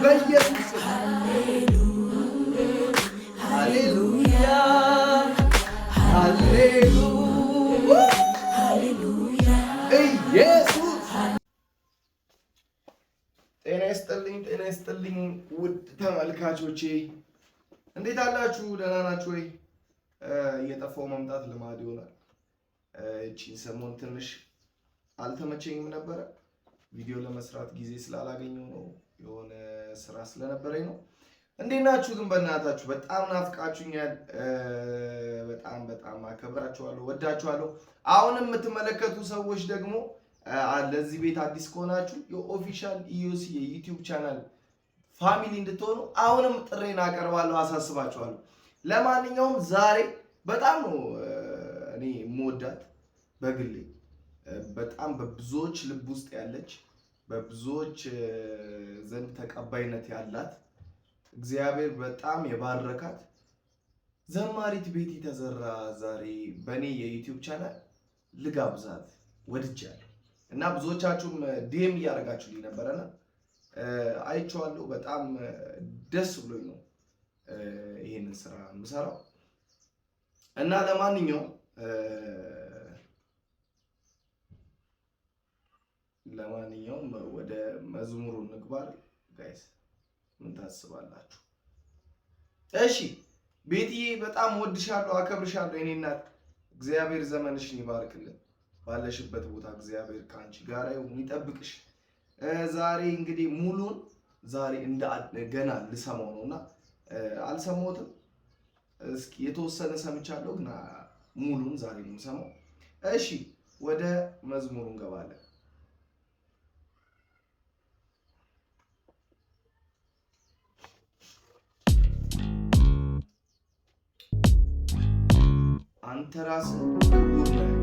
በኢየሱስ ሃሌሉያ ሃሌሉያ ኢየሱስ ጤና ይስጥልኝ ውድ ተመልካቾቼ እንዴት አላችሁ? ደህና ናችሁ ወይ? እየጠፋው መምጣት ልማድ ይሆናል። እቺን ሰሞን ትንሽ አልተመቸኝም ነበረ። ቪዲዮ ለመስራት ጊዜ ስላላገኘው ነው፣ የሆነ ስራ ስለነበረኝ ነው። እንዴት ናችሁ ግን? በእናታችሁ በጣም ናፍቃችሁኛል። በጣም አከብራችኋለሁ፣ ወዳችኋለሁ። አሁንም የምትመለከቱ ሰዎች ደግሞ ለዚህ ቤት አዲስ ከሆናችሁ የኦፊሻል ኢዮሲ የዩቲዩብ ቻናል ፋሚሊ እንድትሆኑ አሁንም ጥሬን አቀርባለሁ፣ አሳስባችኋለሁ። ለማንኛውም ዛሬ በጣም ነው እኔ የምወዳት በግሌ በጣም በብዙዎች ልብ ውስጥ ያለች በብዙዎች ዘንድ ተቀባይነት ያላት እግዚአብሔር በጣም የባረካት ዘማሪት ቤቲ ተዘራ ዛሬ በእኔ የዩቲዩብ ቻናል ልጋብዛት ወድጃለሁ እና ብዙዎቻችሁም ዲኤም እያደረጋችሁልኝ ነበረና አይቼዋለሁ። በጣም ደስ ብሎኝ ነው ይሄንን ስራ የምሰራው እና ለማንኛውም ወደ መዝሙሩ እንግባር። ጋይስ ምን ታስባላችሁ? እሺ ቤትዬ በጣም ወድሻለሁ፣ አከብርሻለሁ የኔ እናት። እግዚአብሔር ዘመንሽን ይባርክልን። ባለሽበት ቦታ እግዚአብሔር ካንቺ ጋር ይሁን፣ ይጠብቅሽ። ዛሬ እንግዲህ ሙሉን ዛሬ ገና ልሰማው ነውና አልሰማሁትም። እስኪ የተወሰነ ሰምቻለሁ ግን ሙሉን ዛሬ ነው የምሰማው። እሺ ወደ መዝሙሩ እንገባለን። አንተ ራስህ ክቡር ነህ።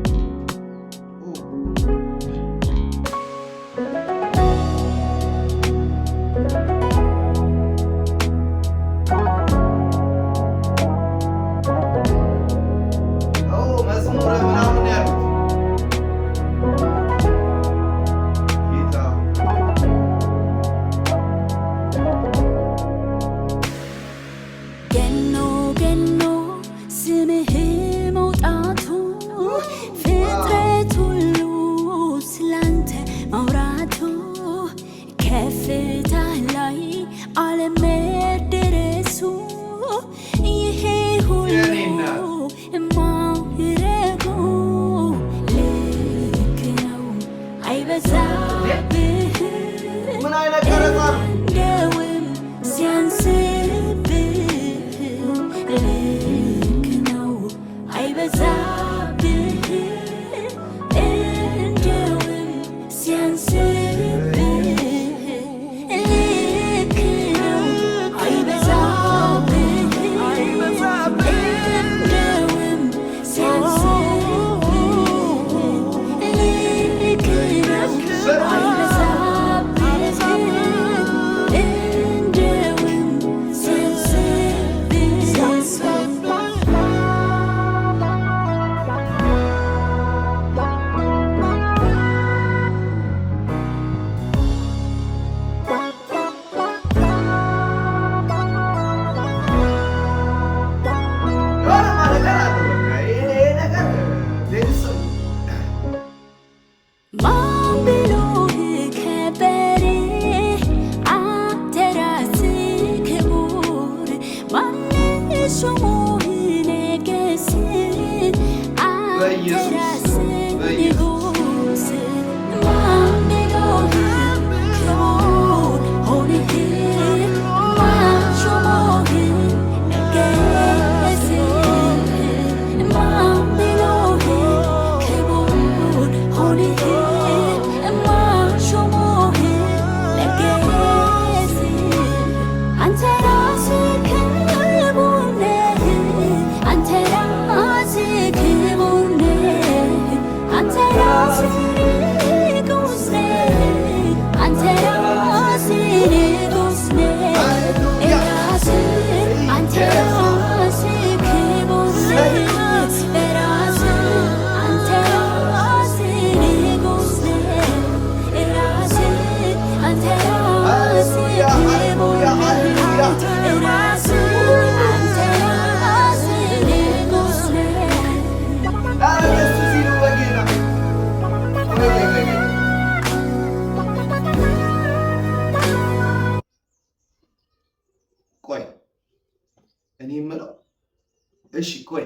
እሺ ቆይ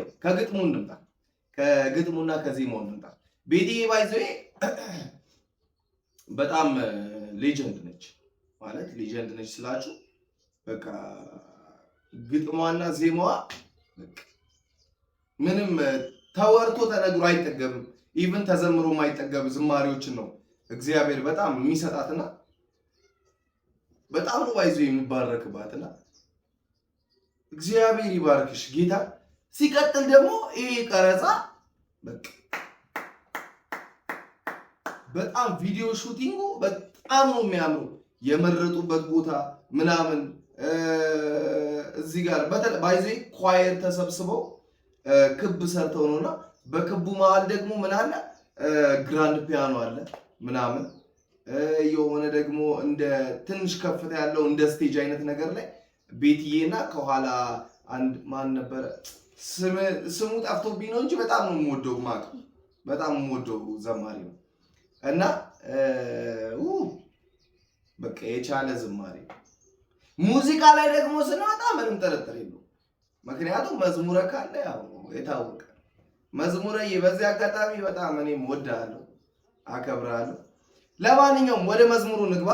ከግጥሙና ከዜማው እንምጣ። ቤትዬ ባይዘዌ በጣም ሌጀንድ ነች ማለት ሌጀንድ ነች ስላችሁ በቃ ግጥሟና ዜማዋ ምንም ተወርቶ ተነግሮ አይጠገብም። ኢቭን ተዘምሮ የማይጠገብ ዝማሬዎችን ነው እግዚአብሔር በጣም የሚሰጣትና በጣም ነው ባይዘዌ የሚባረክባትና እግዚአብሔር ይባርክሽ ጌታ። ሲቀጥል ደግሞ ይሄ ቀረጻ በጣም ቪዲዮ ሹቲንጉ በጣም ነው የሚያምሩ። የመረጡበት ቦታ ምናምን እዚህ ጋር ባይዜ ኳየር ተሰብስበው ክብ ሰርተው ነውና በክቡ መሃል ደግሞ ምን አለ ግራንድ ፒያኖ አለ ምናምን የሆነ ደግሞ እንደ ትንሽ ከፍታ ያለው እንደ ስቴጅ አይነት ነገር ላይ ቤትዬና ከኋላ አንድ ማን ነበረ ስሙ ጠፍቶብኝ ነው እንጂ በጣም ነው የምወደው በጣም የምወደው ዘማሪ ነው እና በቃ የቻለ ዝማሬ ሙዚቃ ላይ ደግሞ ስንወጣ ምንም ጥርጥር የለውም። ምክንያቱም መዝሙረ ካለ ያው የታወቀ መዝሙረ በዚህ አጋጣሚ በጣም እኔም ወዳለሁ አከብራለሁ። ለማንኛውም ወደ መዝሙሩ ንግባ።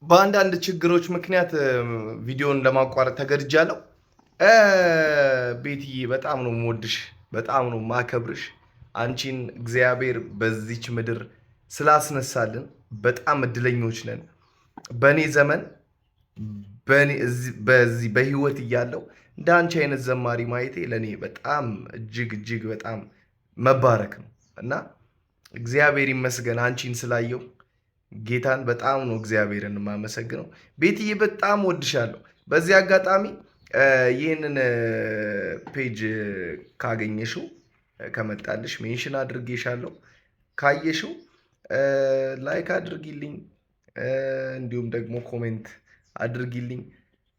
በአንዳንድ ችግሮች ምክንያት ቪዲዮን ለማቋረጥ ተገድጃለሁ። ቤትዬ በጣም ነው የምወድሽ፣ በጣም ነው የማከብርሽ። አንቺን እግዚአብሔር በዚች ምድር ስላስነሳልን በጣም እድለኞች ነን። በእኔ ዘመን በዚህ በህይወት እያለው እንደ አንቺ አይነት ዘማሪ ማየቴ ለእኔ በጣም እጅግ በጣም መባረክ ነው እና እግዚአብሔር ይመስገን አንቺን ስላየው ጌታን በጣም ነው እግዚአብሔርን የማመሰግነው። ቤትዬ በጣም ወድሻለሁ። በዚህ አጋጣሚ ይህንን ፔጅ ካገኘሽው ከመጣልሽ ሜንሽን አድርጌሻለሁ። ካየሽው ላይክ አድርጊልኝ፣ እንዲሁም ደግሞ ኮሜንት አድርጊልኝ።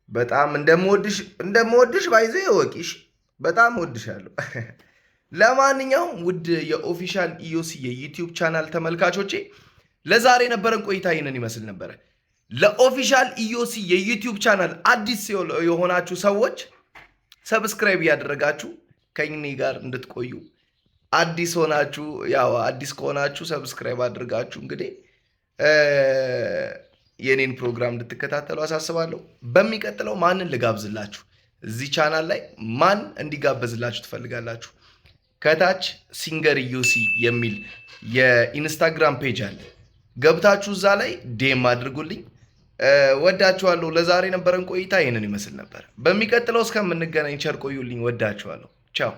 በጣም እንደምወድሽ ባይዘ ወቂሽ በጣም እወድሻለሁ። ለማንኛውም ውድ የኦፊሻል ኢዮሲ የዩቲዩብ ቻናል ተመልካቾቼ ለዛሬ የነበረን ቆይታ ይህንን ይመስል ነበረ። ለኦፊሻል ኢዮሲ የዩቲዩብ ቻናል አዲስ የሆናችሁ ሰዎች ሰብስክራይብ እያደረጋችሁ ከእኔ ጋር እንድትቆዩ፣ አዲስ ከሆናችሁ ሰብስክራይብ አድርጋችሁ እንግዲህ የኔን ፕሮግራም እንድትከታተሉ አሳስባለሁ። በሚቀጥለው ማንን ልጋብዝላችሁ? እዚህ ቻናል ላይ ማን እንዲጋበዝላችሁ ትፈልጋላችሁ? ከታች ሲንገር ኢዮሲ የሚል የኢንስታግራም ፔጅ አለ። ገብታችሁ እዛ ላይ ዴም አድርጉልኝ። ወዳችኋለሁ። ለዛሬ የነበረን ቆይታ ይህንን ይመስል ነበር። በሚቀጥለው እስከምንገናኝ ቸር ቆዩልኝ። ወዳችኋለሁ። ቻው